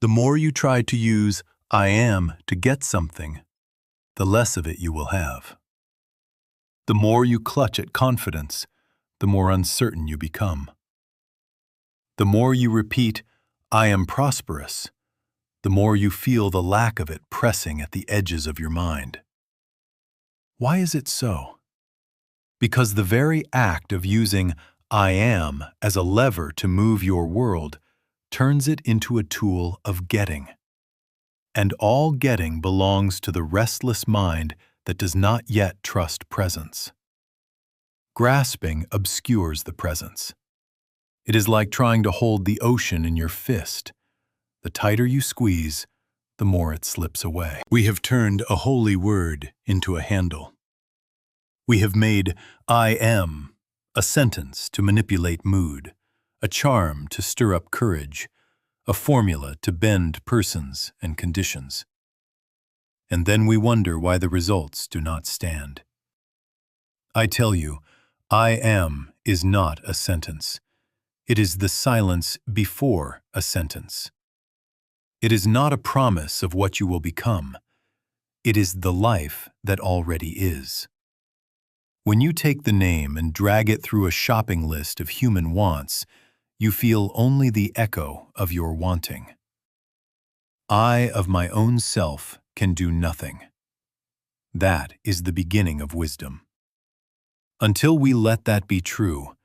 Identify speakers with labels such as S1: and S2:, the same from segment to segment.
S1: The more you try to use I am to get something, the less of it you will have. The more you clutch at confidence, the more uncertain you become. The more you repeat, I am prosperous, the more you feel the lack of it pressing at the edges of your mind. Why is it so? Because the very act of using I am as a lever to move your world turns it into a tool of getting. And all getting belongs to the restless mind that does not yet trust presence. Grasping obscures the presence. It is like trying to hold the ocean in your fist. The tighter you squeeze, the more it slips away. We have turned a holy word into a handle. We have made I am a sentence to manipulate mood, a charm to stir up courage, a formula to bend persons and conditions. And then we wonder why the results do not stand. I tell you, I am is not a sentence. It is the silence before a sentence. It is not a promise of what you will become. It is the life that already is. When you take the name and drag it through a shopping list of human wants, you feel only the echo of your wanting. I of my own self can do nothing. That is the beginning of wisdom. Until we let that be true,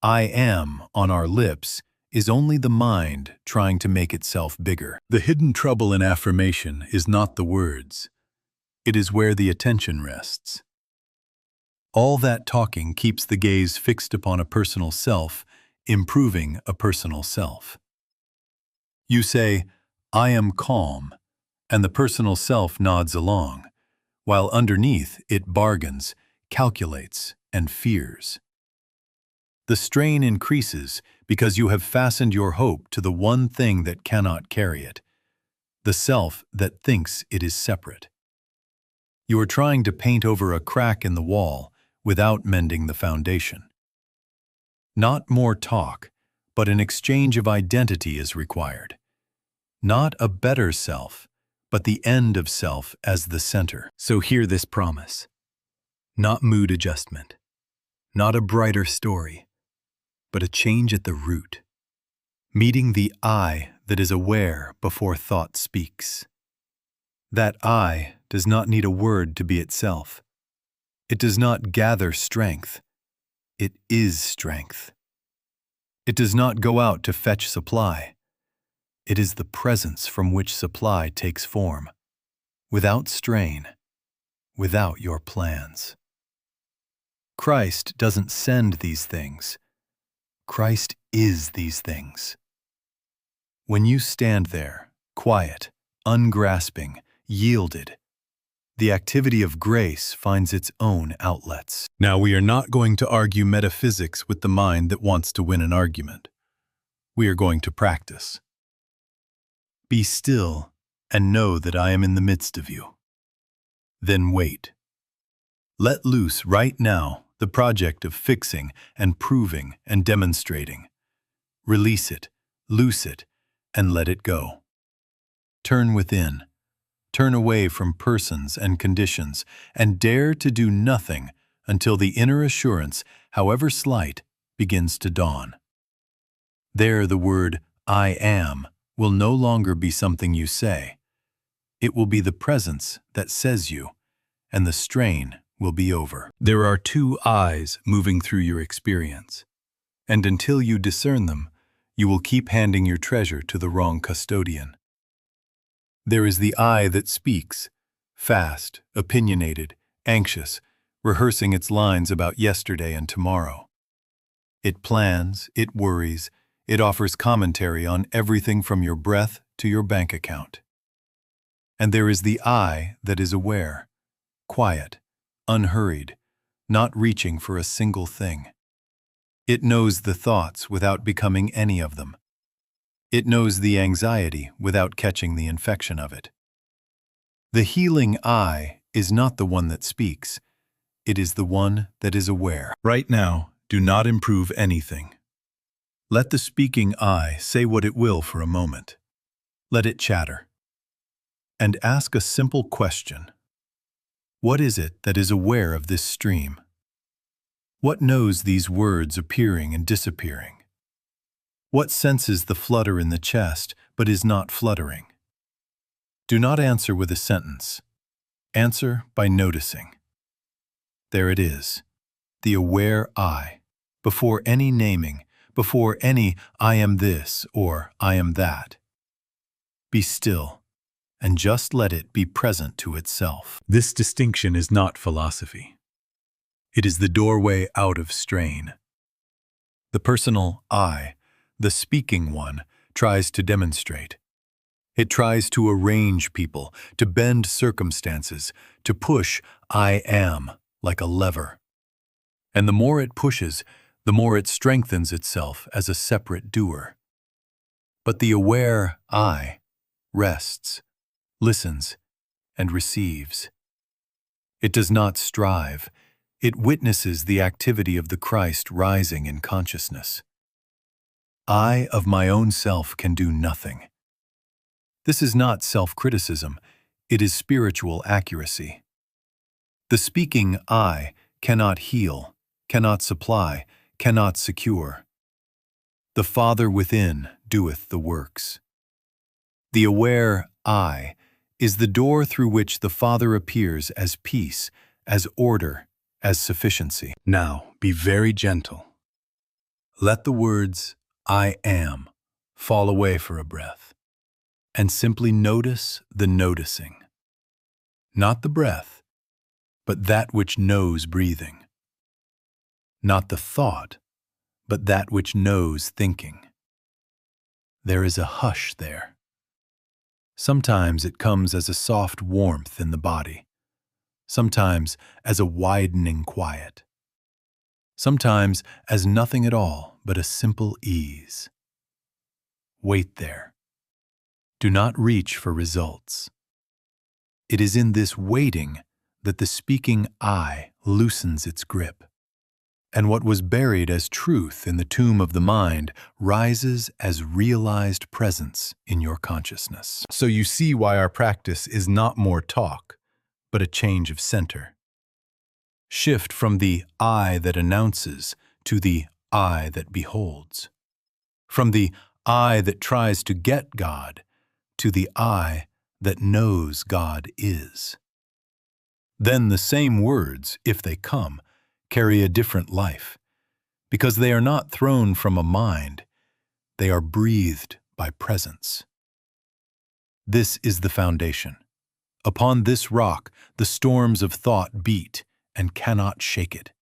S1: I am on our lips is only the mind trying to make itself bigger. The hidden trouble in affirmation is not the words. It is where the attention rests. All that talking keeps the gaze fixed upon a personal self, improving a personal self. You say, I am calm, and the personal self nods along, while underneath it bargains, calculates, and fears. The strain increases because you have fastened your hope to the one thing that cannot carry it, the self that thinks it is separate. You are trying to paint over a crack in the wall without mending the foundation. Not more talk, but an exchange of identity is required. Not a better self, but the end of self as the center. So hear this promise. Not mood adjustment. Not a brighter story, but a change at the root. Meeting the I that is aware before thought speaks. That I does not need a word to be itself. It does not gather strength. It is strength. It does not go out to fetch supply. It is the presence from which supply takes form, without strain, without your plans. Christ doesn't send these things. Christ is these things. When you stand there, quiet, ungrasping, yielded, the activity of grace finds its own outlets. Now we are not going to argue metaphysics with the mind that wants to win an argument. We are going to practice. Be still and know that I am in the midst of you. Then wait. Let loose right now the project of fixing and proving and demonstrating. Release it, loose it, and let it go. Turn within. Turn away from persons and conditions, and dare to do nothing until the inner assurance, however slight, begins to dawn. There the word I am will no longer be something you say. It will be the presence that says you, and the strain will be over. There are two I's moving through your experience, and until you discern them, you will keep handing your treasure to the wrong custodian. There is the I that speaks, fast, opinionated, anxious, rehearsing its lines about yesterday and tomorrow. It plans, it worries, it offers commentary on everything from your breath to your bank account. And there is the I that is aware, quiet, unhurried, not reaching for a single thing. It knows the thoughts without becoming any of them. It knows the anxiety without catching the infection of it. The healing I is not the one that speaks. It is the one that is aware. Right now, do not improve anything. Let the speaking I say what it will for a moment. Let it chatter. And ask a simple question. What is it that is aware of this stream? What knows these words appearing and disappearing? What senses the flutter in the chest but is not fluttering? Do not answer with a sentence. Answer by noticing. There it is, the aware I, before any naming, before any I am this or I am that. Be still, and just let it be present to itself. This distinction is not philosophy. It is the doorway out of strain. The personal I, the speaking one, tries to demonstrate. It tries to arrange people, to bend circumstances, to push I am like a lever. And the more it pushes, the more it strengthens itself as a separate doer. But the aware I rests, listens, and receives. It does not strive. It witnesses the activity of the Christ rising in consciousness. I of my own self can do nothing. This is not self-criticism, it is spiritual accuracy. The speaking I cannot heal, cannot supply, cannot secure. The Father within doeth the works. The aware I is the door through which the Father appears as peace, as order, as sufficiency. Now, be very gentle. Let the words I am fall away for a breath, and simply notice the noticing. Not the breath, but that which knows breathing. Not the thought, but that which knows thinking. There is a hush there. Sometimes it comes as a soft warmth in the body, sometimes as a widening quiet, sometimes as nothing at all but a simple ease. Wait there. Do not reach for results. It is in this waiting that the speaking I loosens its grip, and what was buried as truth in the tomb of the mind rises as realized presence in your consciousness. So you see why our practice is not more talk, but a change of center. Shift from the I that announces to the I that beholds. From the I that tries to get God to the I that knows God is. Then the same words, if they come, carry a different life, because they are not thrown from a mind, they are breathed by presence. This is the foundation. Upon this rock the storms of thought beat and cannot shake it,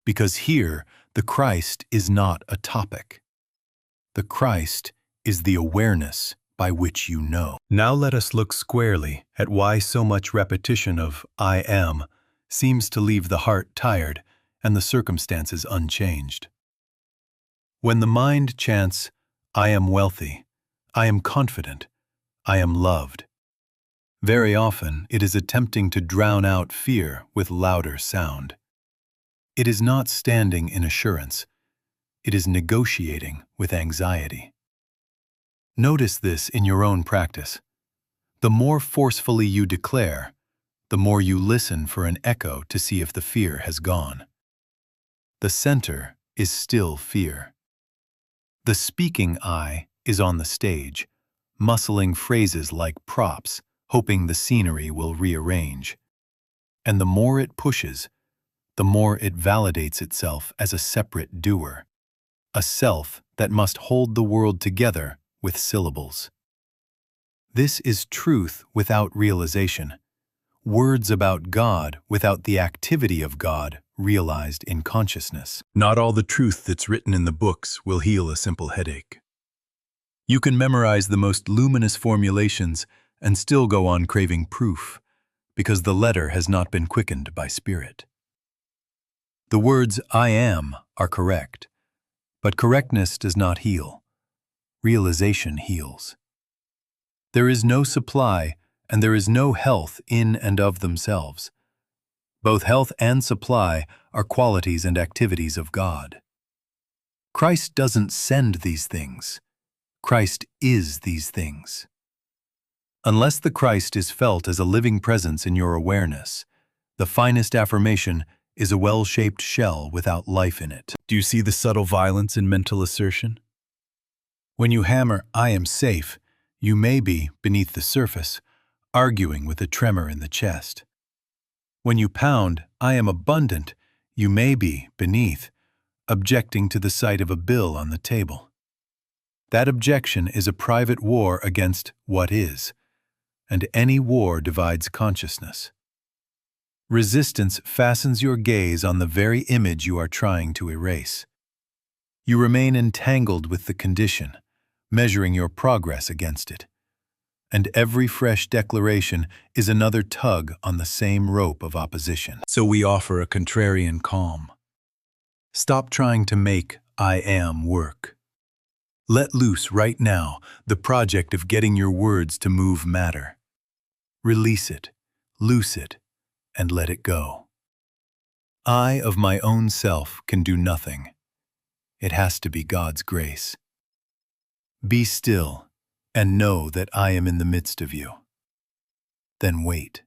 S1: because here the Christ is not a topic. The Christ is the awareness by which you know. Now let us look squarely at why so much repetition of I am seems to leave the heart tired and the circumstances unchanged. When the mind chants, I am wealthy, I am confident, I am loved, very often it is attempting to drown out fear with louder sound. It is not standing in assurance, it is negotiating with anxiety. Notice this in your own practice. The more forcefully you declare, the more you listen for an echo to see if the fear has gone. The center is still fear. The speaking I is on the stage, muscling phrases like props, hoping the scenery will rearrange. And the more it pushes, the more it validates itself as a separate doer, a self that must hold the world together with syllables. This is truth without realization, words about God without the activity of God realized in consciousness. Not all the truth that's written in the books will heal a simple headache. You can memorize the most luminous formulations and still go on craving proof, because the letter has not been quickened by spirit. The words I am are correct, but correctness does not heal. Realization heals. There is no supply and there is no health in and of themselves. Both health and supply are qualities and activities of God. Christ doesn't send these things. Christ is these things. Unless the Christ is felt as a living presence in your awareness, the finest affirmation is a well-shaped shell without life in it. Do you see the subtle violence in mental assertion? When you hammer, "I am safe," you may be, beneath the surface, arguing with a tremor in the chest. When you pound, "I am abundant," you may be, beneath, objecting to the sight of a bill on the table. That objection is a private war against what is, and any war divides consciousness. Resistance fastens your gaze on the very image you are trying to erase. You remain entangled with the condition, measuring your progress against it. And every fresh declaration is another tug on the same rope of opposition. So we offer a contrarian calm. Stop trying to make "I am" work. Let loose right now the project of getting your words to move matter. Release it, loose it, and let it go. I of my own self can do nothing. It has to be God's grace. Be still and know that I am in the midst of you. Then wait.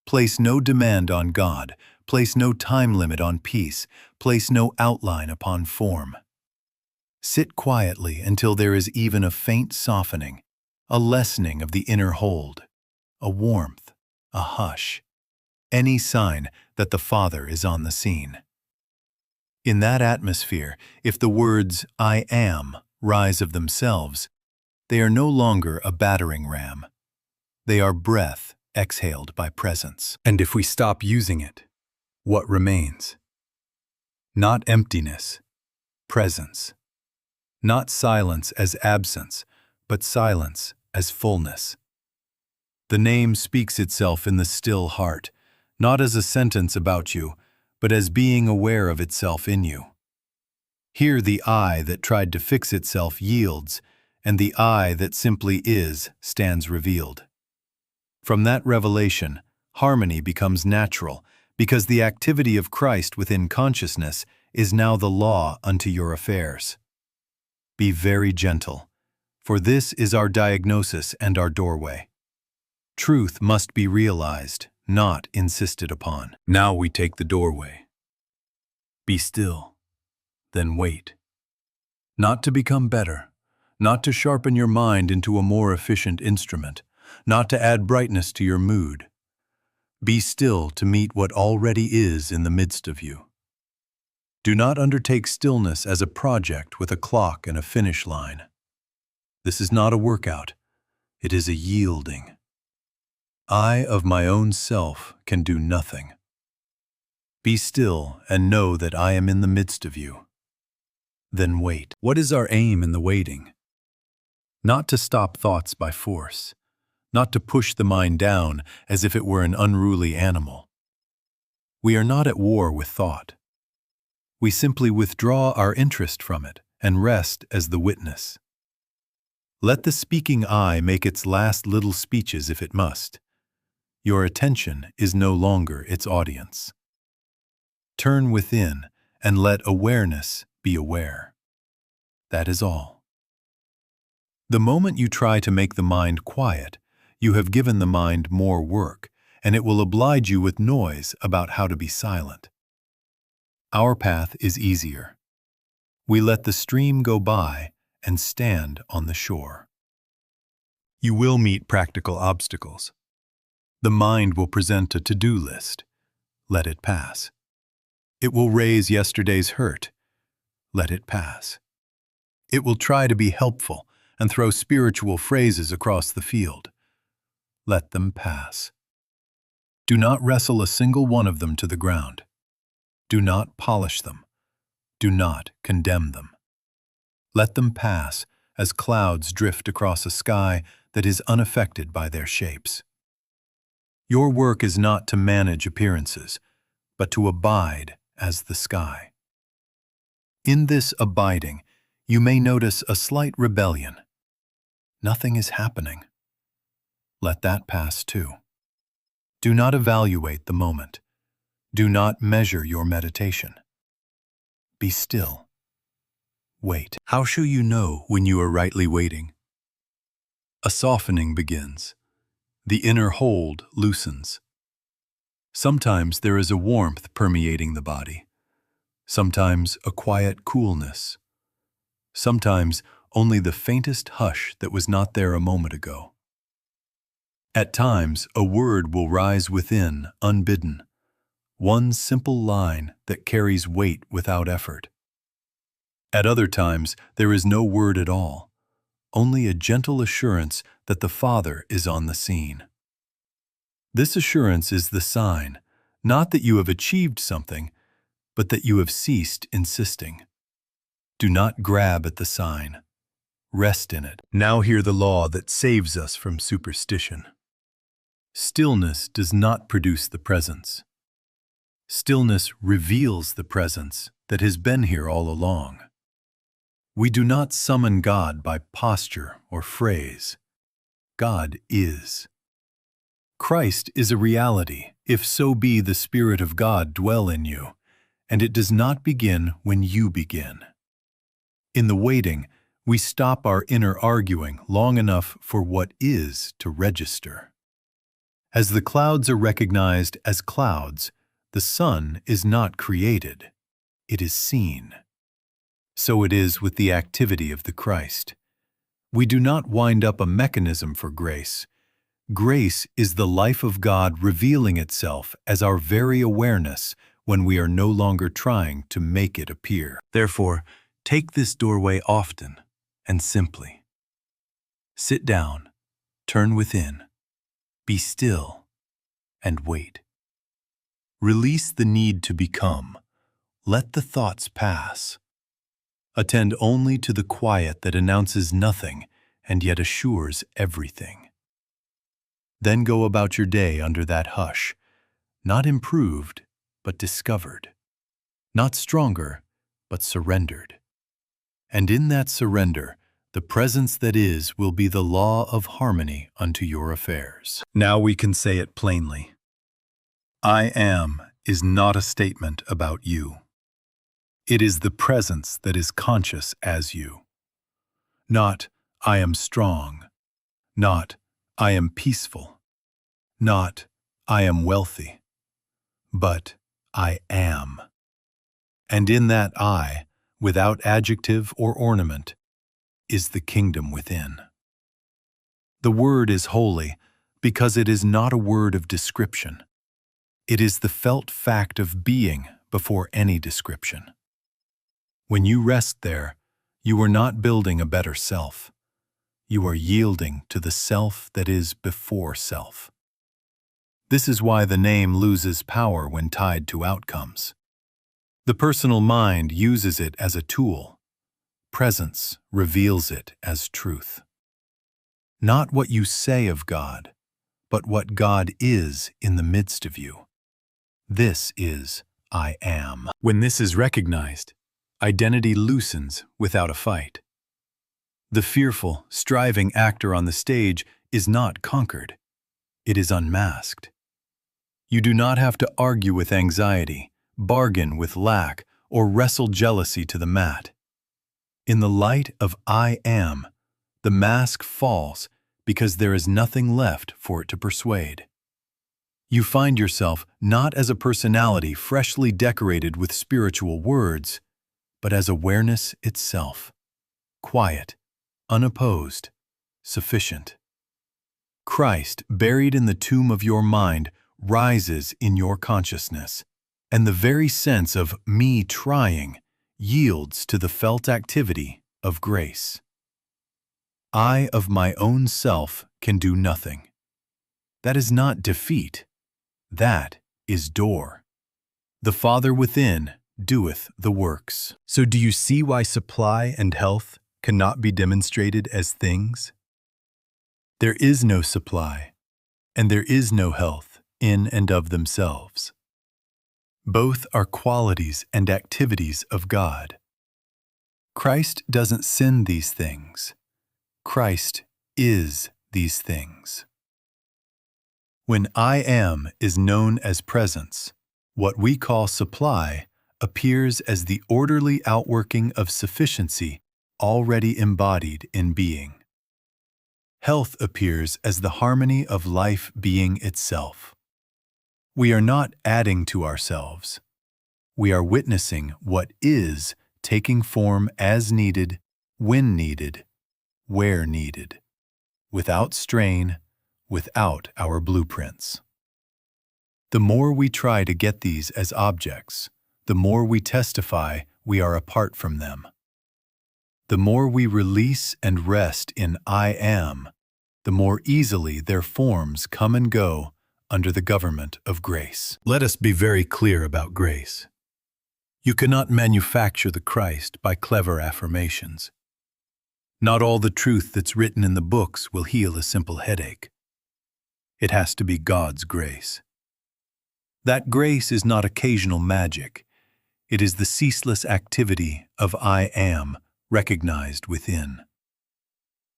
S1: Place no demand on God, place no time limit on peace, place no outline upon form. Sit quietly until there is even a faint softening, a lessening of the inner hold, a warmth, a hush, any sign that the Father is on the scene. In that atmosphere, if the words "I am" rise of themselves, they are no longer a battering ram. They are breath exhaled by presence. And if we stop using it, what remains? Not emptiness, presence. Not silence as absence, but silence as fullness. The name speaks itself in the still heart, not as a sentence about you, but as being aware of itself in you. Here the I that tried to fix itself yields, and the I that simply is stands revealed. From that revelation, harmony becomes natural, because the activity of Christ within consciousness is now the law unto your affairs. Be very gentle, for this is our diagnosis and our doorway. Truth must be realized, not insisted upon. Now we take the doorway. Be still, then wait. Not to become better, not to sharpen your mind into a more efficient instrument, not to add brightness to your mood. Be still to meet what already is in the midst of you. Do not undertake stillness as a project with a clock and a finish line. This is not a workout. It is a yielding. I of my own self can do nothing. Be still and know that I am in the midst of you. Then wait. What is our aim in the waiting? Not to stop thoughts by force, not to push the mind down as if it were an unruly animal. We are not at war with thought. We simply withdraw our interest from it and rest as the witness. Let the speaking I make its last little speeches if it must. Your attention is no longer its audience. Turn within and let awareness be aware. That is all. The moment you try to make the mind quiet, you have given the mind more work, and it will oblige you with noise about how to be silent. Our path is easier. We let the stream go by and stand on the shore. You will meet practical obstacles. The mind will present a to-do list. Let it pass. It will raise yesterday's hurt. Let it pass. It will try to be helpful and throw spiritual phrases across the field. Let them pass. Do not wrestle a single one of them to the ground. Do not polish them. Do not condemn them. Let them pass as clouds drift across a sky that is unaffected by their shapes. Your work is not to manage appearances, but to abide as the sky. In this abiding, you may notice a slight rebellion. Nothing is happening. Let that pass too. Do not evaluate the moment. Do not measure your meditation. Be still. Wait. How shall you know when you are rightly waiting? A softening begins. The inner hold loosens. Sometimes there is a warmth permeating the body. Sometimes a quiet coolness. Sometimes only the faintest hush that was not there a moment ago. At times, a word will rise within, unbidden. One simple line that carries weight without effort. At other times, there is no word at all, only a gentle assurance that the Father is on the scene. This assurance is the sign, not that you have achieved something, but that you have ceased insisting. Do not grab at the sign. Rest in it. Now hear the law that saves us from superstition. Stillness does not produce the presence. Stillness reveals the presence that has been here all along. We do not summon God by posture or phrase. God is. Christ is a reality, if so be the Spirit of God dwell in you, and it does not begin when you begin. In the waiting, we stop our inner arguing long enough for what is to register. As the clouds are recognized as clouds, the sun is not created, it is seen. So it is with the activity of the Christ. We do not wind up a mechanism for grace. Grace is the life of God revealing itself as our very awareness when we are no longer trying to make it appear. Therefore, take this doorway often and simply. Sit down, turn within, be still, and wait. Release the need to become. Let the thoughts pass. Attend only to the quiet that announces nothing and yet assures everything. Then go about your day under that hush, not improved, but discovered, not stronger, but surrendered. And in that surrender, the presence that is will be the law of harmony unto your affairs. Now we can say it plainly. I am is not a statement about you. It is the presence that is conscious as you. Not, I am strong. Not, I am peaceful. Not, I am wealthy. But, I am. And in that I, without adjective or ornament, is the kingdom within. The word is holy because it is not a word of description. It is the felt fact of being before any description. When you rest there, you are not building a better self. You are yielding to the self that is before self. This is why the name loses power when tied to outcomes. The personal mind uses it as a tool. Presence reveals it as truth. Not what you say of God, but what God is in the midst of you. This is I am. When this is recognized, identity loosens without a fight. The fearful, striving actor on the stage is not conquered. It is unmasked. You do not have to argue with anxiety, bargain with lack, or wrestle jealousy to the mat. In the light of I am, the mask falls because there is nothing left for it to persuade. You find yourself not as a personality freshly decorated with spiritual words, but as awareness itself, quiet, unopposed, sufficient. Christ, buried in the tomb of your mind, rises in your consciousness, and the very sense of me trying yields to the felt activity of grace. I of my own self can do nothing. That is not defeat. That is door. The Father within doeth the works. So do you see why supply and health cannot be demonstrated as things? There is no supply, and there is no health in and of themselves. Both are qualities and activities of God. Christ doesn't send these things. Christ is these things. When I am is known as presence, what we call supply appears as the orderly outworking of sufficiency already embodied in being. Health appears as the harmony of life being itself. We are not adding to ourselves. We are witnessing what is taking form as needed, when needed, where needed, without strain, without our blueprints. The more we try to get these as objects, the more we testify we are apart from them. The more we release and rest in I am, the more easily their forms come and go under the government of grace. Let us be very clear about grace. You cannot manufacture the Christ by clever affirmations. Not all the truth that's written in the books will heal a simple headache. It has to be God's grace. That grace is not occasional magic. It is the ceaseless activity of I am, recognized within.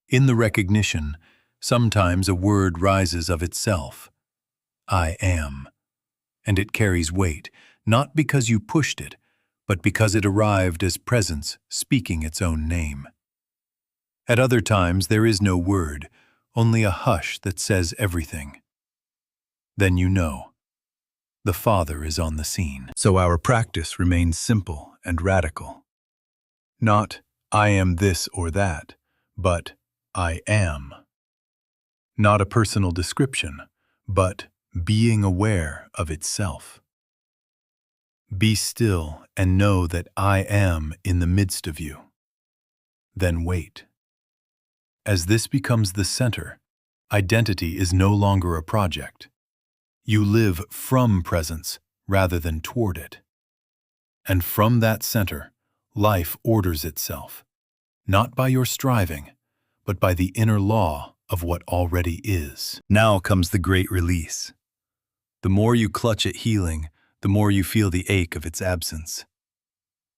S1: In the recognition, sometimes a word rises of itself. I am. And it carries weight, not because you pushed it, but because it arrived as presence speaking its own name. At other times there is no word, only a hush that says everything. Then you know. The Father is on the scene. So our practice remains simple and radical. Not, I am this or that, but I am. Not a personal description, but being aware of itself. Be still and know that I am in the midst of you. Then wait. As this becomes the center, identity is no longer a project. You live from presence rather than toward it. And from that center, life orders itself, not by your striving, but by the inner law of what already is. Now comes the great release. The more you clutch at healing, the more you feel the ache of its absence.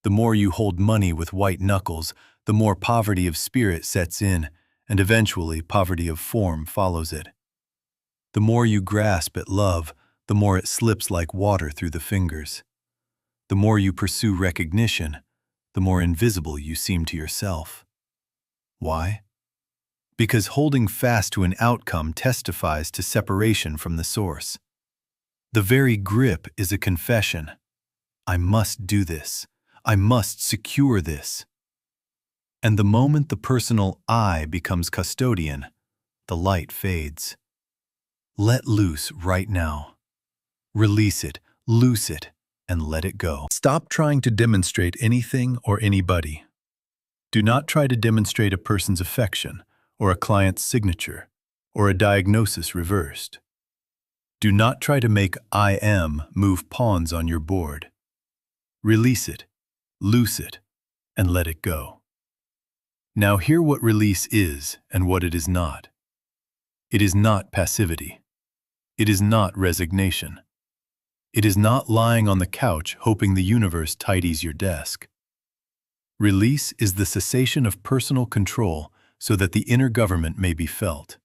S1: The more you hold money with white knuckles, the more poverty of spirit sets in, and eventually poverty of form follows it. The more you grasp at love, the more it slips like water through the fingers. The more you pursue recognition, the more invisible you seem to yourself. Why? Because holding fast to an outcome testifies to separation from the source. The very grip is a confession. I must do this. I must secure this. And the moment the personal I becomes custodian, the light fades. Let loose right now. Release it, loose it, and let it go. Stop trying to demonstrate anything or anybody. Do not try to demonstrate a person's affection, or a client's signature, or a diagnosis reversed. Do not try to make I am move pawns on your board. Release it, loose it, and let it go. Now hear what release is and what it is not. It is not passivity. It is not resignation. It is not lying on the couch hoping the universe tidies your desk. Release is the cessation of personal control so that the inner government may be felt.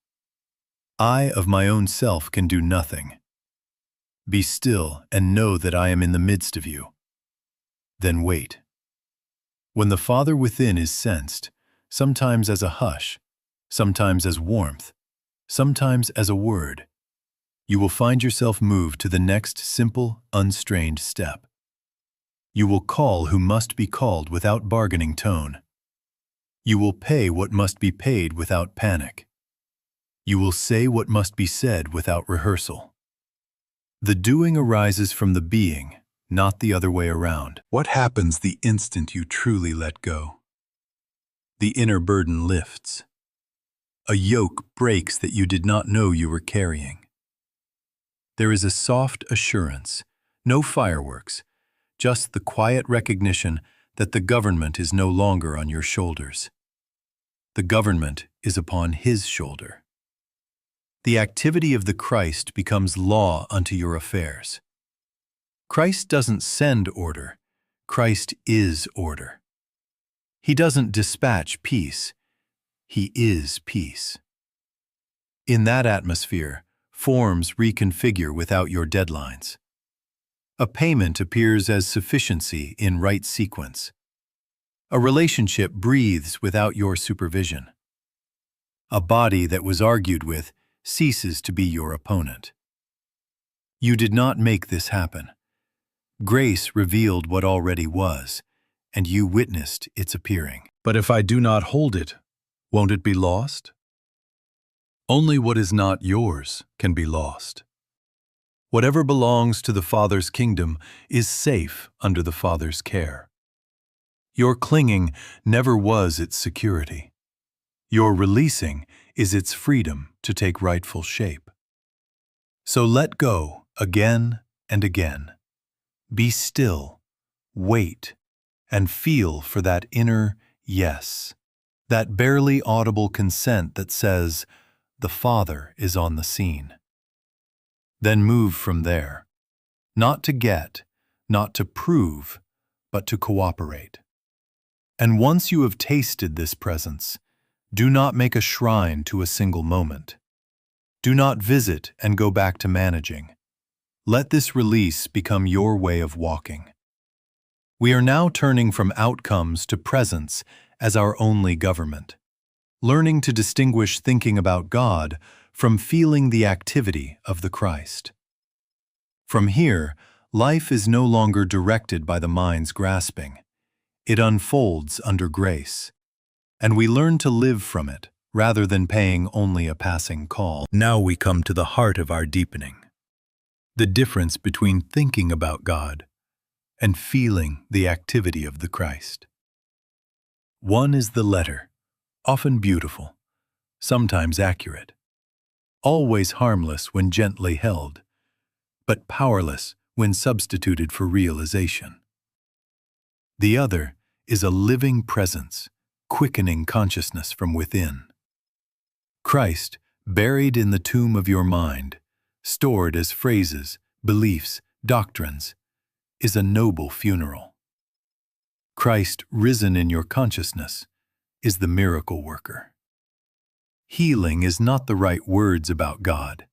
S1: I of my own self can do nothing. Be still and know that I am in the midst of you. Then wait. When the Father within is sensed, sometimes as a hush, sometimes as warmth, sometimes as a word, you will find yourself moved to the next simple, unstrained step. You will call who must be called without bargaining tone. You will pay what must be paid without panic. You will say what must be said without rehearsal. The doing arises from the being, not the other way around. What happens the instant you truly let go? The inner burden lifts. A yoke breaks that you did not know you were carrying. There is a soft assurance, no fireworks, just the quiet recognition that the government is no longer on your shoulders. The government is upon His shoulder. The activity of the Christ becomes law unto your affairs. Christ doesn't send order, Christ is order. He doesn't dispatch peace, He is peace. In that atmosphere, forms reconfigure without your deadlines. A payment appears as sufficiency in right sequence. A relationship breathes without your supervision. A body that was argued with ceases to be your opponent. You did not make this happen. Grace revealed what already was, and you witnessed its appearing. But if I do not hold it, won't it be lost? Only what is not yours can be lost. Whatever belongs to the Father's kingdom is safe under the Father's care. Your clinging never was its security. Your releasing is its freedom to take rightful shape. So let go again and again. Be still, wait, and feel for that inner yes, that barely audible consent that says, "The Father is on the scene." Then move from there, not to get, not to prove, but to cooperate. And once you have tasted this presence, do not make a shrine to a single moment. Do not visit and go back to managing. Let this release become your way of walking. We are now turning from outcomes to presence as our only government, learning to distinguish thinking about God from feeling the activity of the Christ. From here, life is no longer directed by the mind's grasping. It unfolds under grace, and we learn to live from it rather than paying only a passing call. Now we come to the heart of our deepening, the difference between thinking about God and feeling the activity of the Christ. One is the letter, often beautiful, sometimes accurate, always harmless when gently held, but powerless when substituted for realization. The other is a living presence, quickening consciousness from within. Christ, buried in the tomb of your mind, stored as phrases, beliefs, doctrines, is a noble funeral. Christ, risen in your consciousness, is the miracle worker. Healing is not the right words about God.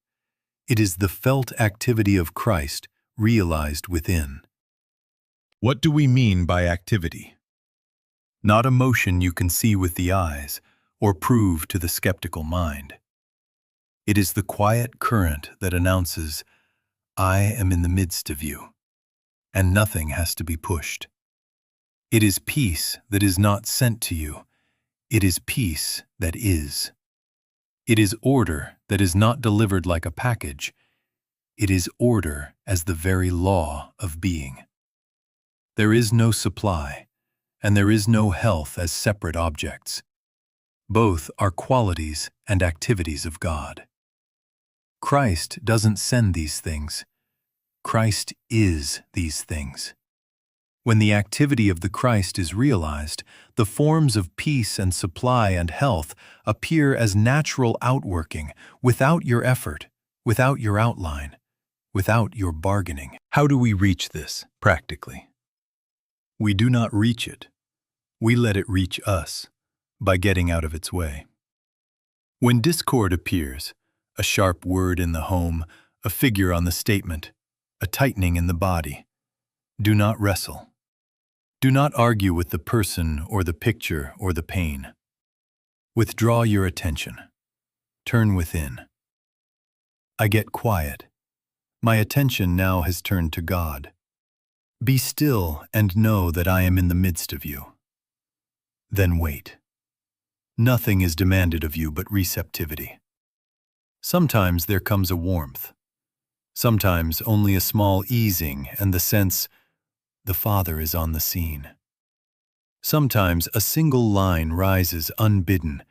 S1: It is the felt activity of Christ realized within. What do we mean by activity? Not emotion you can see with the eyes or prove to the skeptical mind. It is the quiet current that announces, "I am in the midst of you," and nothing has to be pushed. It is peace that is not sent to you. It is peace that is. It is order that is not delivered like a package. It is order as the very law of being. There is no supply, and there is no health as separate objects. Both are qualities and activities of God. Christ doesn't send these things. Christ is these things. When the activity of the Christ is realized, the forms of peace and supply and health appear as natural outworking, without your effort, without your outline, without your bargaining. How do we reach this, practically? We do not reach it. We let it reach us, by getting out of its way. When discord appears, a sharp word in the home, a figure on the statement, a tightening in the body, do not wrestle. Do not argue with the person or the picture or the pain. Withdraw your attention. Turn within. I get quiet. My attention now has turned to God. Be still and know that I am in the midst of you. Then wait. Nothing is demanded of you but receptivity. Sometimes there comes a warmth. Sometimes only a small easing and the sense, the Father is on the scene. Sometimes a single line rises unbidden,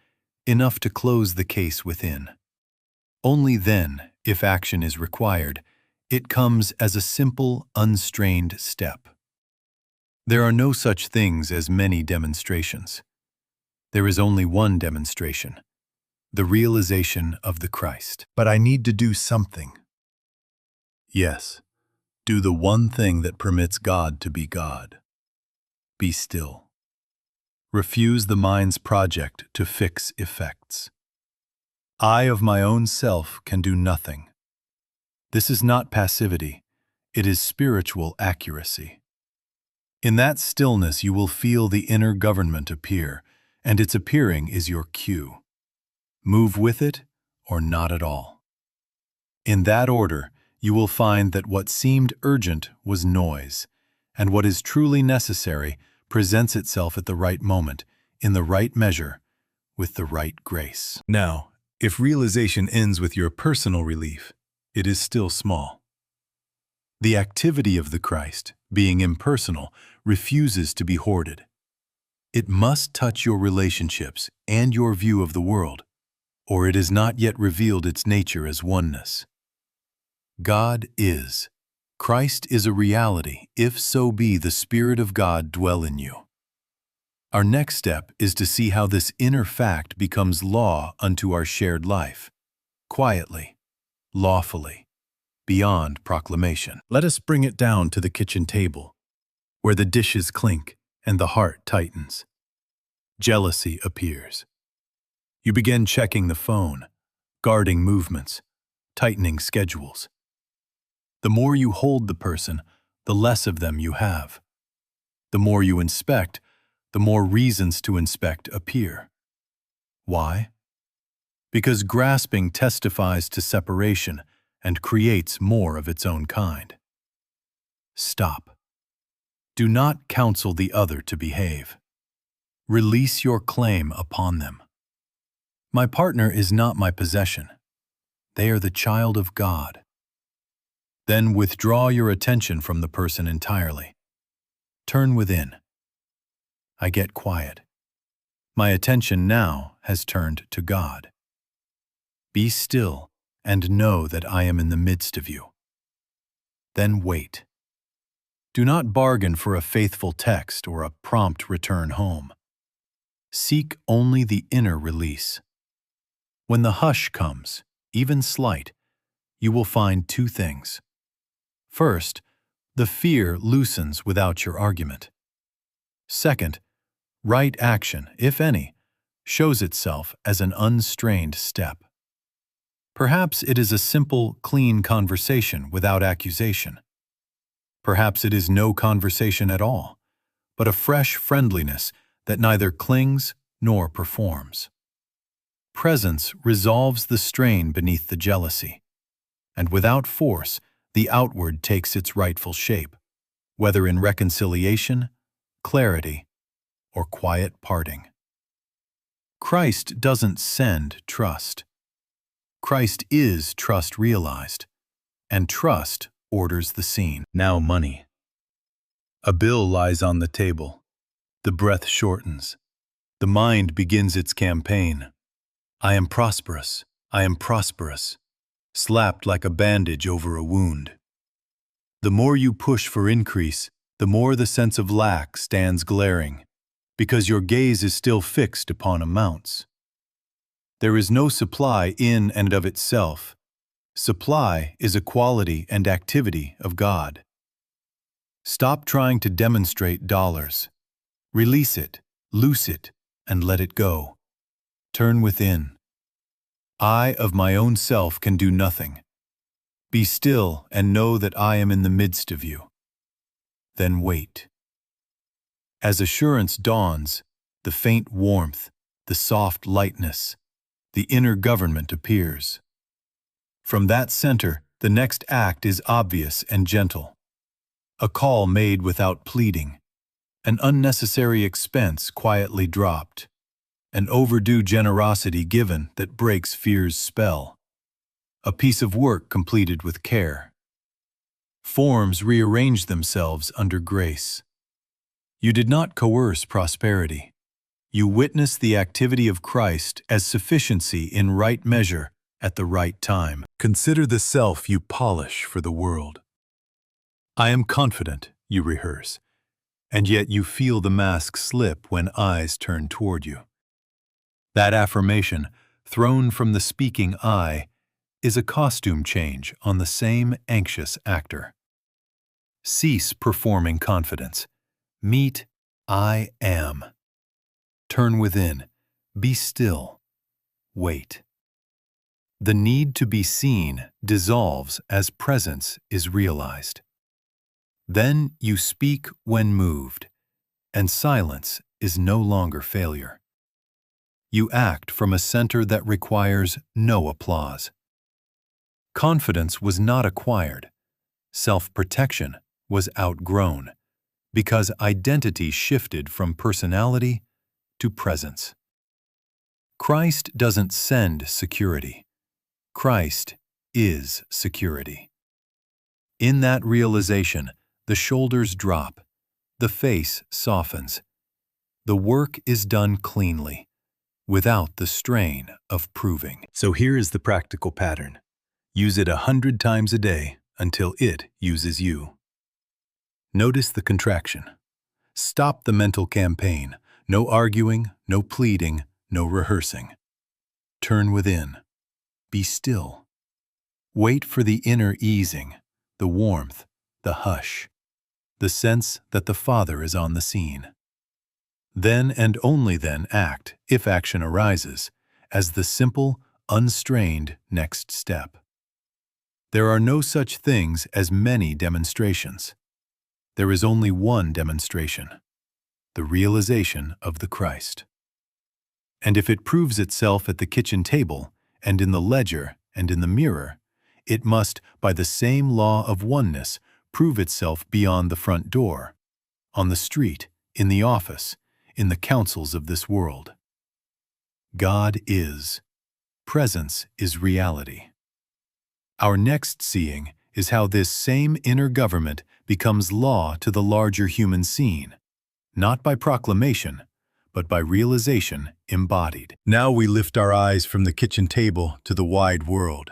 S1: enough to close the case within. Only then, if action is required, it comes as a simple, unstrained step. There are no such things as many demonstrations. There is only one demonstration, the realization of the Christ. But I need to do something. Yes, do the one thing that permits God to be God. Be still. Refuse the mind's project to fix effects. I of my own self can do nothing. This is not passivity, it is spiritual accuracy. In that stillness you will feel the inner government appear, and its appearing is your cue. move with it, or not at all. In that order, you will find that what seemed urgent was noise, and what is truly necessary presents itself at the right moment, in the right measure, with the right grace. Now, if realization ends with your personal relief, it is still small. The activity of the Christ, being impersonal, refuses to be hoarded. It must touch your relationships and your view of the world, or it has not yet revealed its nature as oneness. God is. Christ is a reality, if so be the Spirit of God dwell in you. Our next step is to see how this inner fact becomes law unto our shared life, quietly, lawfully, beyond proclamation. Let us bring it down to the kitchen table, where the dishes clink and the heart tightens. Jealousy appears. You begin checking the phone, guarding movements, tightening schedules. The more you hold the person, the less of them you have. The more you inspect, the more reasons to inspect appear. Why? Because grasping testifies to separation and creates more of its own kind. Stop. Do not counsel the other to behave. Release your claim upon them. My partner is not my possession. They are the child of God. Then withdraw your attention from the person entirely. Turn within. I get quiet. My attention now has turned to God. Be still and know that I am in the midst of you. Then wait. Do not bargain for a faithful text or a prompt return home. Seek only the inner release. When the hush comes, even slight, you will find two things. First, the fear loosens without your argument. Second, right action, if any, shows itself as an unstrained step. Perhaps it is a simple, clean conversation without accusation. Perhaps it is no conversation at all, but a fresh friendliness that neither clings nor performs. Presence resolves the strain beneath the jealousy, and without force, the outward takes its rightful shape, whether in reconciliation, clarity, or quiet parting. Christ doesn't send trust. Christ is trust realized, and trust orders the scene. Now money. A bill lies on the table. The breath shortens. The mind begins its campaign. I am prosperous. I am prosperous. Slapped like a bandage over a wound. The more you push for increase, the more the sense of lack stands glaring, because your gaze is still fixed upon amounts. There is no supply in and of itself. Supply is a quality and activity of God. Stop trying to demonstrate dollars. Release it, loose it, and let it go. Turn within. I of my own self can do nothing. Be still and know that I am in the midst of you. Then wait. As assurance dawns, the faint warmth, the soft lightness, the inner government appears. From that center, the next act is obvious and gentle. A call made without pleading. An unnecessary expense quietly dropped. An overdue generosity given that breaks fear's spell. A piece of work completed with care. Forms rearrange themselves under grace. You did not coerce prosperity. You witnessed the activity of Christ as sufficiency in right measure at the right time. Consider the self you polish for the world. I am confident, you rehearse, and yet you feel the mask slip when eyes turn toward you. That affirmation, thrown from the speaking I, is a costume change on the same anxious actor. Cease performing confidence. Meet I am. Turn within. Be still. Wait. The need to be seen dissolves as presence is realized. Then you speak when moved, and silence is no longer failure. You act from a center that requires no applause. Confidence was not acquired. Self-protection was outgrown, because identity shifted from personality to presence. Christ doesn't send security. Christ is security. In that realization, the shoulders drop, the face softens. The work is done cleanly, without the strain of proving. So here is the practical pattern. Use it 100 times a day until it uses you. Notice the contraction. Stop the mental campaign. No arguing, no pleading, no rehearsing. Turn within. Be still. Wait for the inner easing, the warmth, the hush, the sense that the Father is on the scene. Then and only then act, if action arises, as the simple, unstrained next step. There are no such things as many demonstrations. There is only one demonstration, the realization of the Christ. And if it proves itself at the kitchen table, and in the ledger, and in the mirror, it must, by the same law of oneness, prove itself beyond the front door, on the street, in the office, in the councils of this world. God is. Presence is reality. Our next seeing is how this same inner government becomes law to the larger human scene, not by proclamation, but by realization embodied. Now we lift our eyes from the kitchen table to the wide world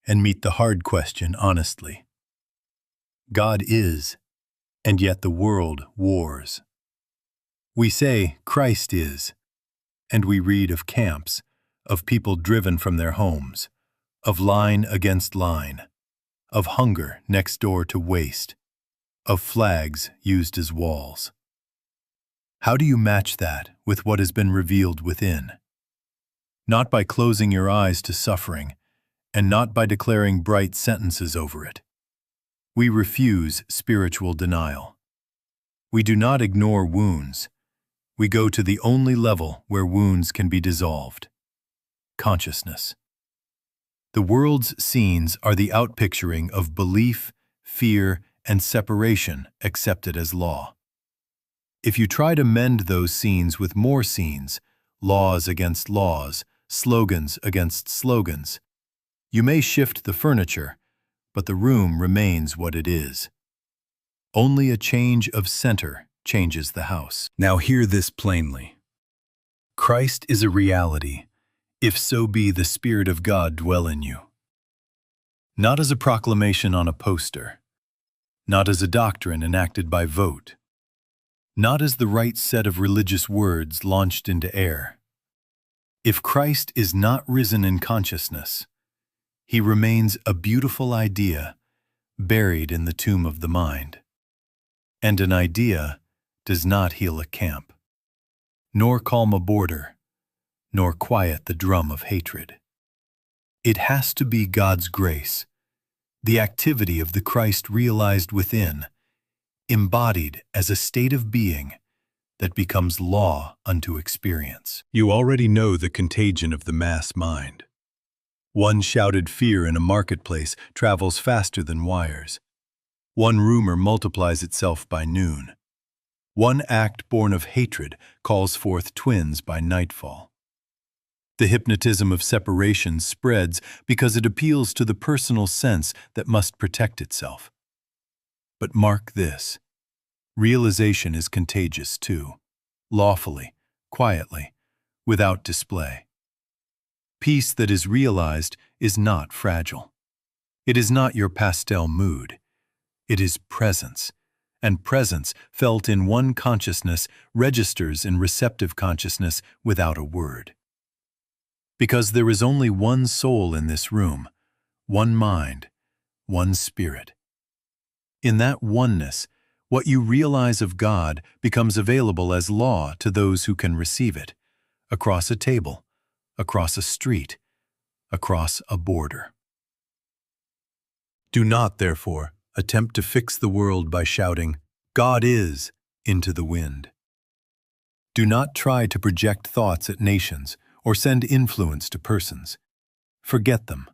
S1: and meet the hard question honestly. God is, and yet the world wars. We say Christ is, and we read of camps, of people driven from their homes, of line against line, of hunger next door to waste, of flags used as walls. How do you match that with what has been revealed within? Not by closing your eyes to suffering, and not by declaring bright sentences over it. We refuse spiritual denial. We do not ignore wounds. We go to the only level where wounds can be dissolved: consciousness. The world's scenes are the outpicturing of belief, fear, and separation accepted as law. If you try to mend those scenes with more scenes, laws against laws, slogans against slogans, you may shift the furniture, but the room remains what it is. Only a change of center changes the house. Now hear this plainly. Christ is a reality, if so be the Spirit of God dwell in you. Not as a proclamation on a poster, not as a doctrine enacted by vote, not as the right set of religious words launched into air. If Christ is not risen in consciousness, he remains a beautiful idea buried in the tomb of the mind. And an idea does not heal a camp, nor calm a border, nor quiet the drum of hatred. It has to be God's grace, the activity of the Christ realized within, embodied as a state of being that becomes law unto experience. You already know the contagion of the mass mind. One shouted fear in a marketplace travels faster than wires. One rumor multiplies itself by noon. One act born of hatred calls forth twins by nightfall. The hypnotism of separation spreads because it appeals to the personal sense that must protect itself. But mark this: realization is contagious too, lawfully, quietly, without display. Peace that is realized is not fragile. It is not your pastel mood. It is presence, and presence felt in one consciousness registers in receptive consciousness without a word. Because there is only one soul in this room, one mind, one spirit. In that oneness, what you realize of God becomes available as law to those who can receive it, across a table, across a street, across a border. Do not, therefore, attempt to fix the world by shouting, "God is," into the wind. Do not try to project thoughts at nations or send influence to persons. Forget them.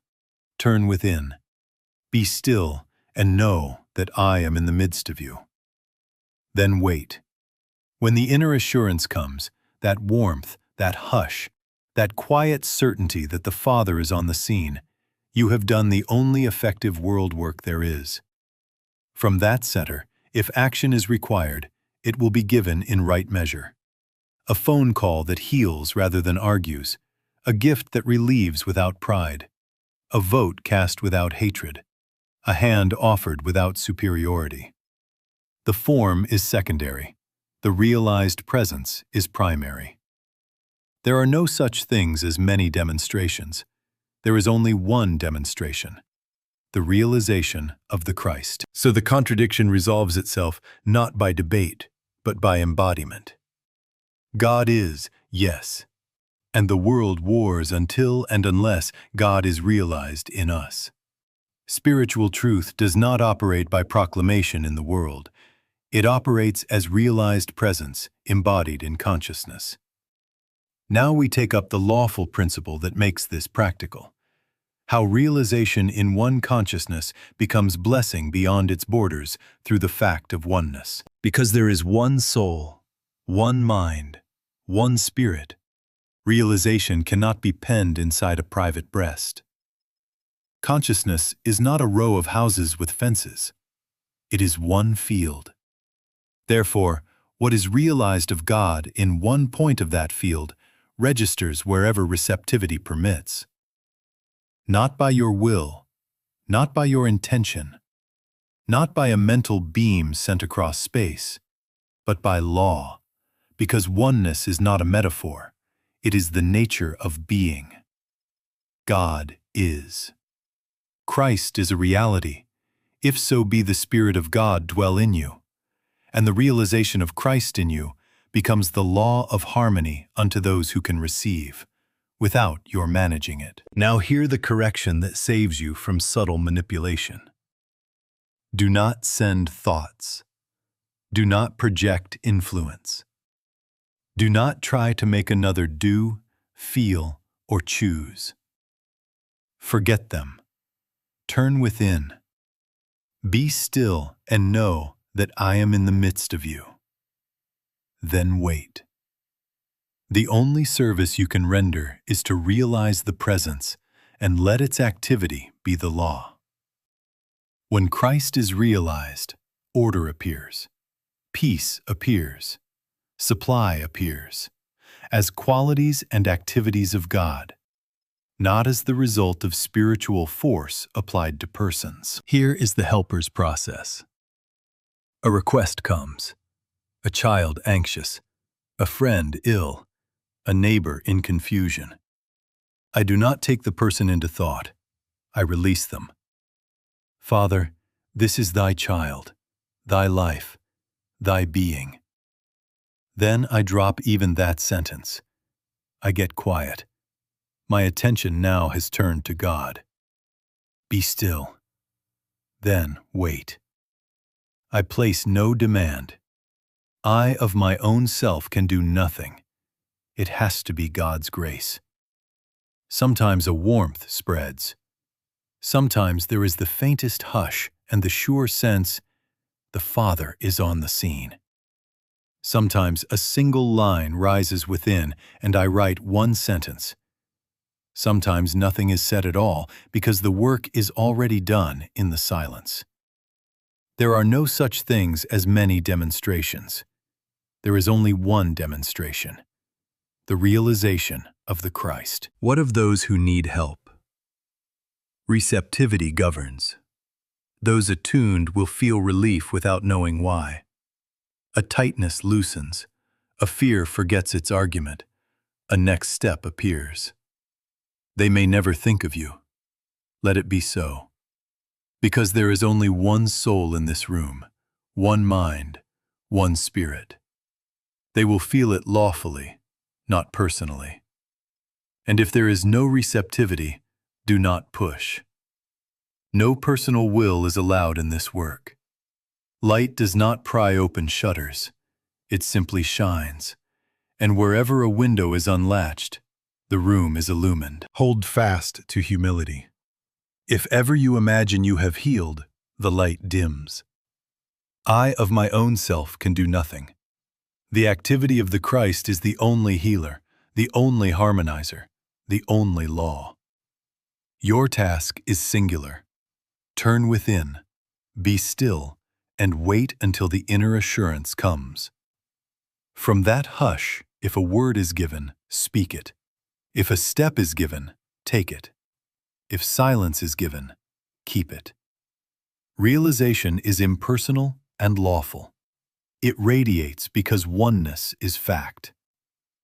S1: Turn within. Be still and know that I am in the midst of you. Then wait. When the inner assurance comes, that warmth, that hush, that quiet certainty that the Father is on the scene, you have done the only effective world work there is. From that center, if action is required, it will be given in right measure. A phone call that heals rather than argues, a gift that relieves without pride, a vote cast without hatred, a hand offered without superiority. The form is secondary. The realized presence is primary. There are no such things as many demonstrations. There is only one demonstration, the realization of the Christ. So the contradiction resolves itself not by debate, but by embodiment. God is, yes, and the world wars until and unless God is realized in us. Spiritual truth does not operate by proclamation in the world. It operates as realized presence embodied in consciousness. Now we take up the lawful principle that makes this practical. How realization in one consciousness becomes blessing beyond its borders through the fact of oneness. Because there is one soul, one mind, one spirit, realization cannot be penned inside a private breast. Consciousness is not a row of houses with fences. It is one field. Therefore, what is realized of God in one point of that field registers wherever receptivity permits. Not by your will, not by your intention, not by a mental beam sent across space, but by law, because oneness is not a metaphor, it is the nature of being. God is. Christ is a reality, if so be the Spirit of God dwell in you, and the realization of Christ in you becomes the law of harmony unto those who can receive, without your managing it. Now hear the correction that saves you from subtle manipulation. Do not send thoughts. Do not project influence. Do not try to make another do, feel, or choose. Forget them. Turn within. Be still and know that I am in the midst of you. Then wait. The only service you can render is to realize the presence and let its activity be the law. When Christ is realized, order appears, peace appears, supply appears, as qualities and activities of God, not as the result of spiritual force applied to persons. Here is the helper's process. A request comes. A child anxious, a friend ill, a neighbor in confusion. I do not take the person into thought. I release them. Father, this is thy child, thy life, thy being. Then I drop even that sentence. I get quiet. My attention now has turned to God. Be still. Then wait. I place no demand. I of my own self can do nothing. It has to be God's grace. Sometimes a warmth spreads. Sometimes there is the faintest hush and the sure sense the Father is on the scene. Sometimes a single line rises within and I write one sentence. Sometimes nothing is said at all because the work is already done in the silence. There are no such things as many demonstrations. There is only one demonstration, the realization of the Christ. What of those who need help? Receptivity governs. Those attuned will feel relief without knowing why. A tightness loosens, a fear forgets its argument, a next step appears. They may never think of you. Let it be so. Because there is only one soul in this room, one mind, one spirit. They will feel it lawfully, not personally. And if there is no receptivity, do not push. No personal will is allowed in this work. Light does not pry open shutters. It simply shines. And wherever a window is unlatched, The room is illumined. Hold fast to humility. If ever you imagine you have healed, the light dims. I of my own self can do nothing. The activity of the Christ is the only healer, the only harmonizer, the only law. Your task is singular. Turn within, be still, and wait until the inner assurance comes. From that hush, if a word is given, speak it. If a step is given, take it. If silence is given, keep it. Realization is impersonal and lawful. It radiates because oneness is fact.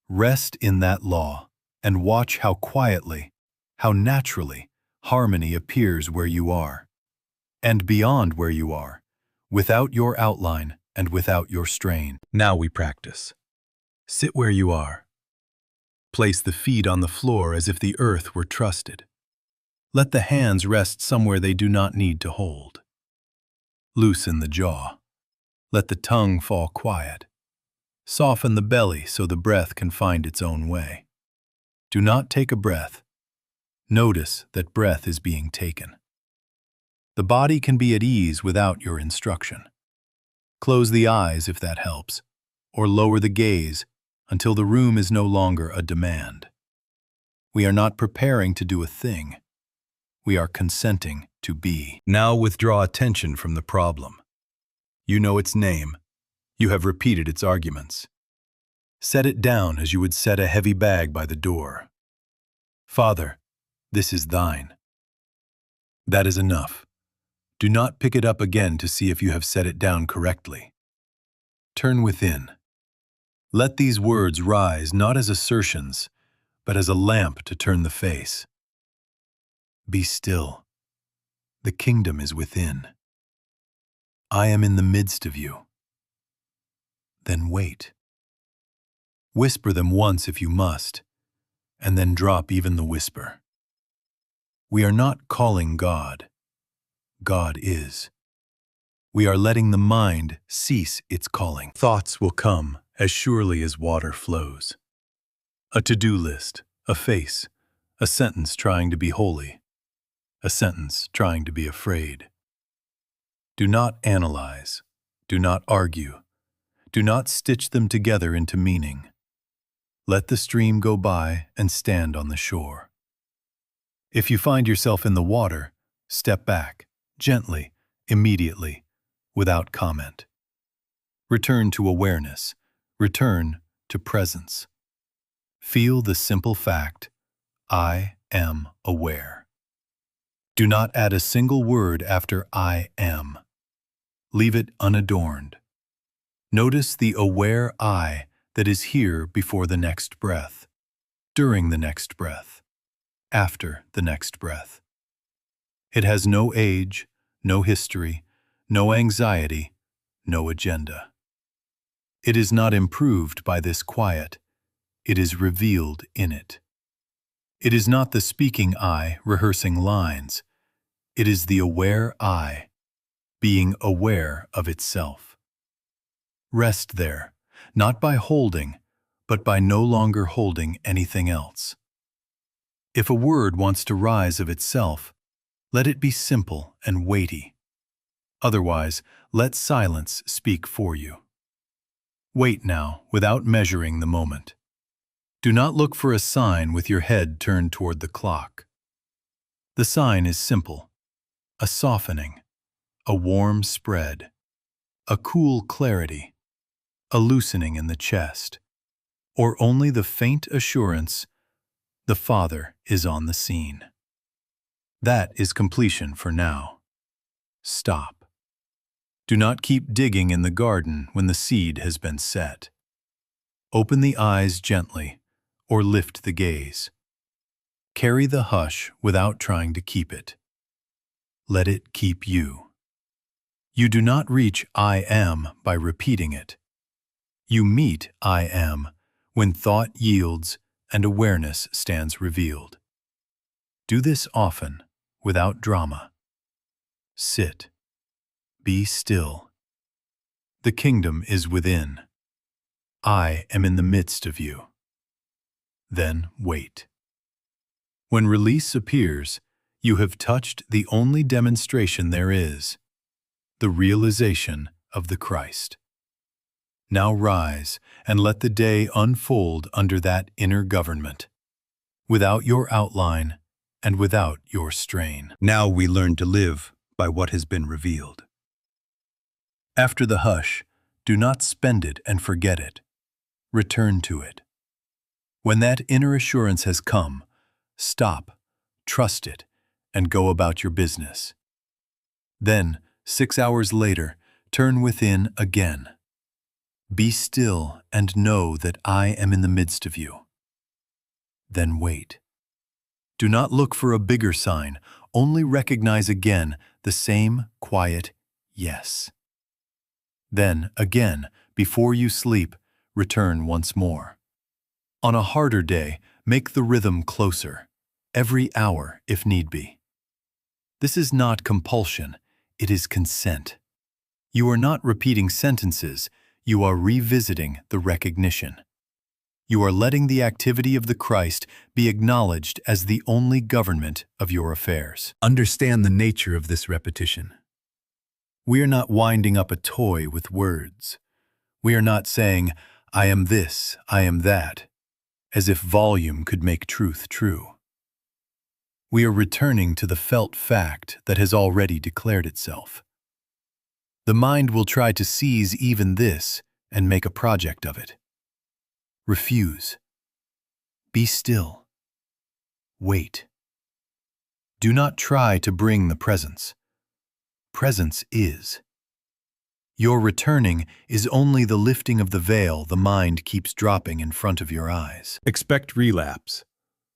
S1: Rest in that law and watch how quietly, how naturally, harmony appears where you are. And beyond where you are, without your outline and without your strain. Now we practice. Sit where you are. Place the feet on the floor as if the earth were trusted. Let the hands rest somewhere they do not need to hold. Loosen the jaw. Let the tongue fall quiet. Soften the belly so the breath can find its own way. Do not take a breath. Notice that breath is being taken. The body can be at ease without your instruction. Close the eyes if that helps, or lower the gaze until the room is no longer a demand. We are not preparing to do a thing. We are consenting to be. Now withdraw attention from the problem. You know its name. You have repeated its arguments. Set it down as you would set a heavy bag by the door. Father, this is thine. That is enough. Do not pick it up again to see if you have set it down correctly. Turn within. Let these words rise not as assertions, but as a lamp to turn the face. Be still. The kingdom is within. I am in the midst of you. Then wait. Whisper them once if you must, and then drop even the whisper. We are not calling God. God is. We are letting the mind cease its calling. Thoughts will come as surely as water flows. A to-do list, a face, a sentence trying to be holy, a sentence trying to be afraid. Do not analyze. Do not argue. Do not stitch them together into meaning. Let the stream go by and stand on the shore. If you find yourself in the water, step back, gently, immediately, without comment. Return to awareness. Return to presence. Feel the simple fact, I am aware. Do not add a single word after I am. Leave it unadorned. Notice the aware I that is here before the next breath, during the next breath, after the next breath. It has no age, no history, no anxiety, no agenda. It is not improved by this quiet. It is revealed in it. It is not the speaking I rehearsing lines. It is the aware I, being aware of itself. Rest there, not by holding, but by no longer holding anything else. If a word wants to rise of itself, let it be simple and weighty. Otherwise, let silence speak for you. Wait now, without measuring the moment. Do not look for a sign with your head turned toward the clock. The sign is simple: a softening, a warm spread, a cool clarity, a loosening in the chest, or only the faint assurance, the Father is on the scene. That is completion for now. Stop. Do not keep digging in the garden when the seed has been set. Open the eyes gently, or lift the gaze. Carry the hush without trying to keep it. Let it keep you. You do not reach I am by repeating it. You meet I am when thought yields and awareness stands revealed. Do this often, without drama. Sit. Be still. The kingdom is within. I am in the midst of you. Then wait. When release appears, you have touched the only demonstration there is, the realization of the Christ. Now rise and let the day unfold under that inner government, without your outline and without your strain. Now we learn to live by what has been revealed. After the hush, do not spend it and forget it. Return to it. When that inner assurance has come, stop, trust it, and go about your business. Then, 6 hours later, turn within again. Be still and know that I am in the midst of you. Then wait. Do not look for a bigger sign, only recognize again the same quiet yes. Then, again, before you sleep, return once more. On a harder day, make the rhythm closer, every hour if need be. This is not compulsion, it is consent. You are not repeating sentences, you are revisiting the recognition. You are letting the activity of the Christ be acknowledged as the only government of your affairs. Understand the nature of this repetition. We are not winding up a toy with words. We are not saying, I am this, I am that, as if volume could make truth true. We are returning to the felt fact that has already declared itself. The mind will try to seize even this and make a project of it. Refuse. Be still. Wait. Do not try to bring the presence. Presence is. Your returning is only the lifting of the veil the mind keeps dropping in front of your eyes. Expect relapse,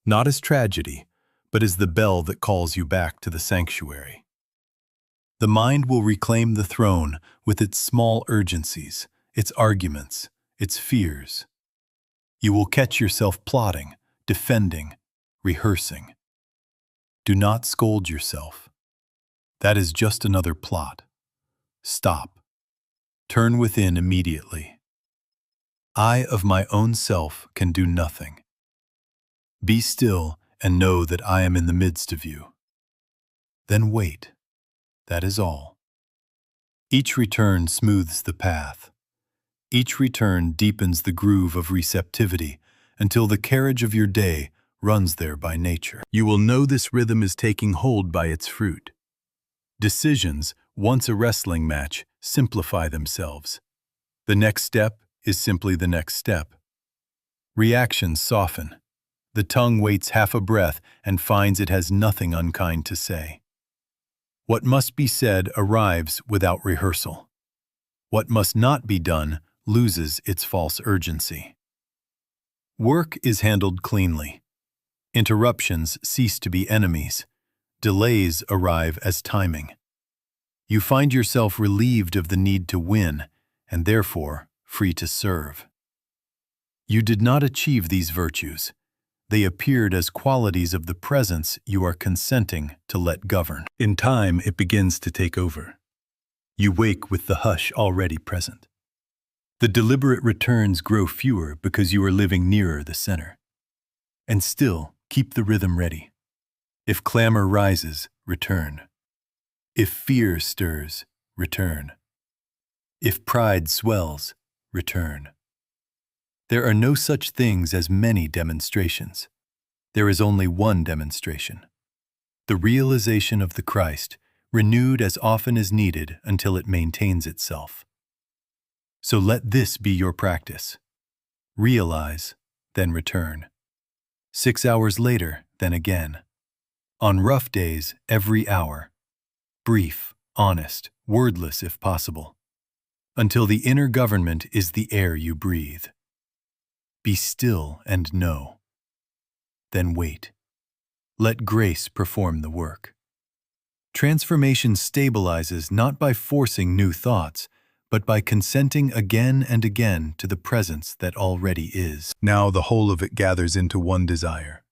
S1: not as tragedy, but as the bell that calls you back to the sanctuary. The mind will reclaim the throne with its small urgencies, its arguments, its fears. You will catch yourself plotting, defending, rehearsing. Do not scold yourself. That is just another plot. Stop. Turn within immediately. I of my own self can do nothing. Be still and know that I am in the midst of you. Then wait. That is all. Each return smooths the path. Each return deepens the groove of receptivity until the carriage of your day runs there by nature. You will know this rhythm is taking hold by its fruit. Decisions, once a wrestling match, simplify themselves. The next step is simply the next step. Reactions soften. The tongue waits half a breath and finds it has nothing unkind to say. What must be said arrives without rehearsal. What must not be done loses its false urgency. Work is handled cleanly. Interruptions cease to be enemies. Delays arrive as timing. You find yourself relieved of the need to win, and therefore free to serve. You did not achieve these virtues. They appeared as qualities of the presence you are consenting to let govern. In time, it begins to take over. You wake with the hush already present. The deliberate returns grow fewer because you are living nearer the center. And still, keep the rhythm ready. If clamor rises, return. If fear stirs, return. If pride swells, return. There are no such things as many demonstrations. There is only one demonstration. The realization of the Christ, renewed as often as needed until it maintains itself. So let this be your practice. Realize, then return. 6 hours later, then again. On rough days, every hour. Brief, honest, wordless if possible. Until the inner government is the air you breathe. Be still and know. Then wait. Let grace perform the work. Transformation stabilizes not by forcing new thoughts, but by consenting again and again to the presence that already is. Now the whole of it gathers into one desire.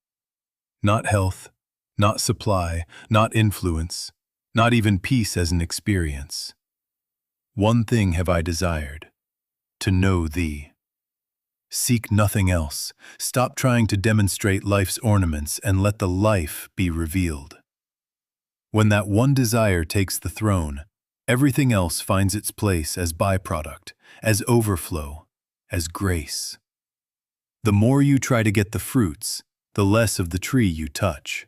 S1: Not health, not supply, not influence, not even peace as an experience. One thing have I desired, to know Thee. Seek nothing else. Stop trying to demonstrate life's ornaments and let the life be revealed. When that one desire takes the throne, everything else finds its place as byproduct, as overflow, as grace. The more you try to get the fruits, the less of the tree you touch.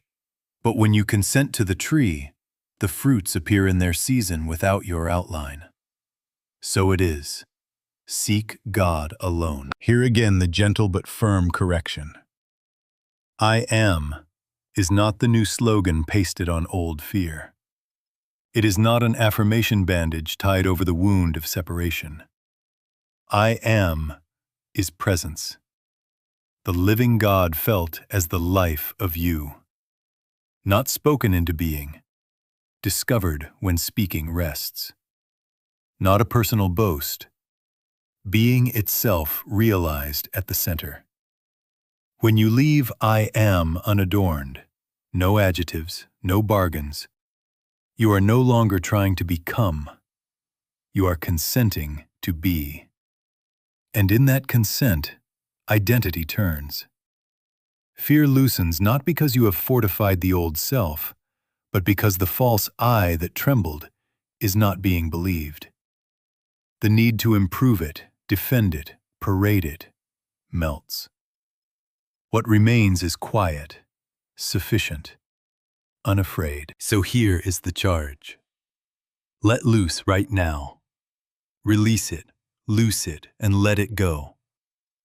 S1: But when you consent to the tree, the fruits appear in their season without your outline. So it is. Seek God alone. Here again the gentle but firm correction. I am is not the new slogan pasted on old fear. It is not an affirmation bandage tied over the wound of separation. I am is presence. The living God felt as the life of you. Not spoken into being, discovered when speaking rests. Not a personal boast, being itself realized at the center. When you leave I am unadorned, no adjectives, no bargains, you are no longer trying to become. You are consenting to be. And in that consent, identity turns. Fear loosens not because you have fortified the old self, but because the false I that trembled is not being believed. The need to improve it, defend it, parade it, melts. What remains is quiet, sufficient, unafraid. So here is the charge. Let loose right now. Release it, loose it, and let it go.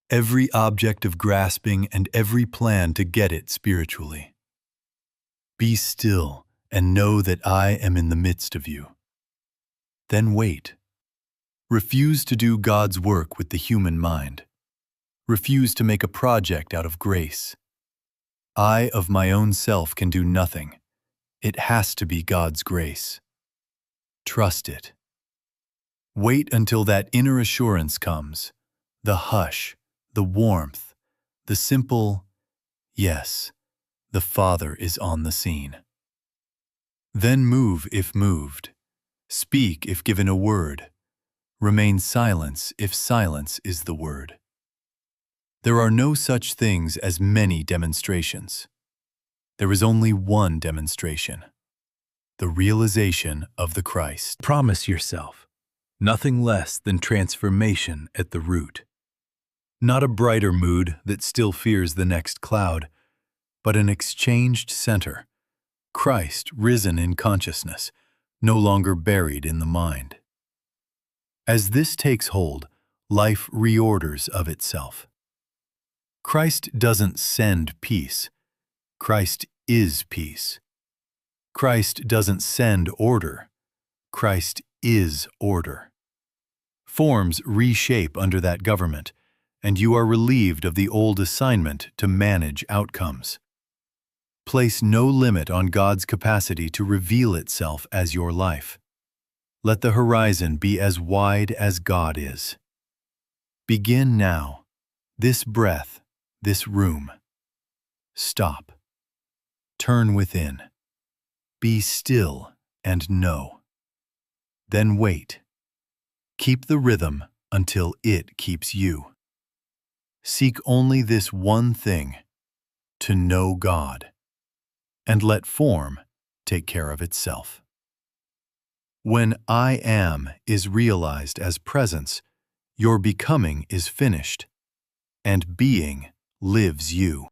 S1: Every object of grasping and every plan to get it spiritually. Be still and know that I am in the midst of you. Then wait. Refuse to do God's work with the human mind. Refuse to make a project out of grace. I of my own self can do nothing. It has to be God's grace. Trust it. Wait until that inner assurance comes, the hush, the warmth, the simple, yes, the Father is on the scene. Then move if moved. Speak if given a word. Remain silence if silence is the word. There are no such things as many demonstrations. There is only one demonstration, the realization of the Christ. Promise yourself nothing less than transformation at the root. Not a brighter mood that still fears the next cloud, but an exchanged center, Christ risen in consciousness, no longer buried in the mind. As this takes hold, life reorders of itself. Christ doesn't send peace. Christ is peace. Christ doesn't send order. Christ is order. Forms reshape under that government, and you are relieved of the old assignment to manage outcomes. Place no limit on God's capacity to reveal itself as your life. Let the horizon be as wide as God is. Begin now, this breath, this room. Stop. Turn within. Be still and know. Then wait. Keep the rhythm until it keeps you. Seek only this one thing, to know God, and let form take care of itself. When I am is realized as presence, your becoming is finished, and being lives you.